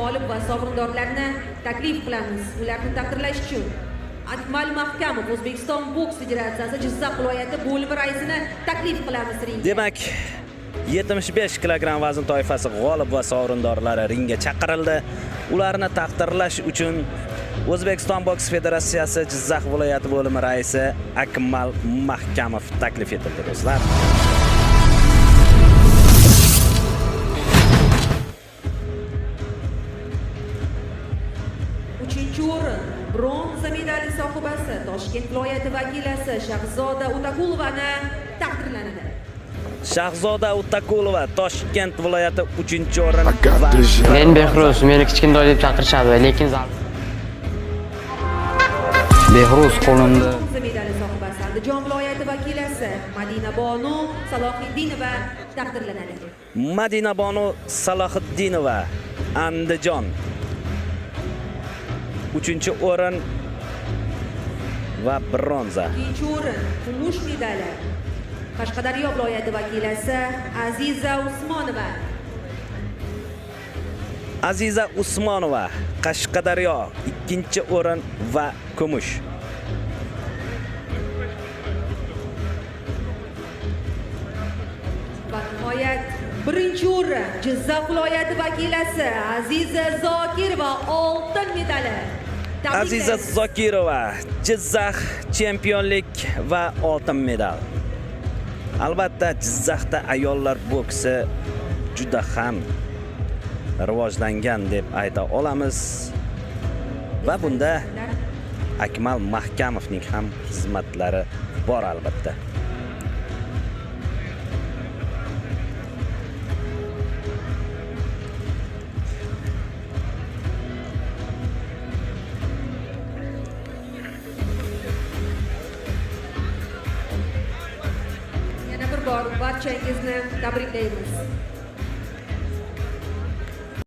g'olib va sovrindorlarni taklif qilamiz. Ularni taqdirlash uchun Akmal Mahkamov O'zbekiston boks federatsiyasi Jizzax viloyati bo'limi raisini taklif qilamiz ringga. Demak, 75 kilogramm vazn toifasi g'olib va sovrindorlari ringga chaqirildi. Ularni taqdirlash uchun O'zbekiston boks federatsiyasi Jizzax viloyati bo'limi raisi Akmal Mahkamov taklif etildi, do'stlar. Uchinchi o'rin bronza medali sohibasi Toshkent viloyati vakilasi Shahzoda Utaqulovani taqdirlanadi. Shahzoda Utakulova Toshkent viloyati 3-o'rin. Men Behruz, meni kichkintoy deb chaqirishadi, lekin Behruz qo'limda. Bronza medali sohibasi Andijon viloyati vakilasi Madina Bonu Salohiddinova taqdirlanadi. Madina Bonu Salohiddinova Andijon 3-o'rin va bronza. Ikkinchi o'rin kumush medali Qashqadaryo viloyati vakilasi Aziza Usmonova. Aziza Usmonova Qashqadaryo 2-o'rin va kumush. Va nihoyat birinchi o'rin Jizzax viloyati vakilasi Aziza Zokirova oltin medali. Aziza Zokirova Jizzax chempionlik va oltin medal. Albatta Jizzaxda ayollar boksi juda ham rivojlangan deb ayta olamiz. Va bunda Akmal Mahkamovning ham xizmatlari bor albatta. Yana bir bor barchangizni tabriklaymiz.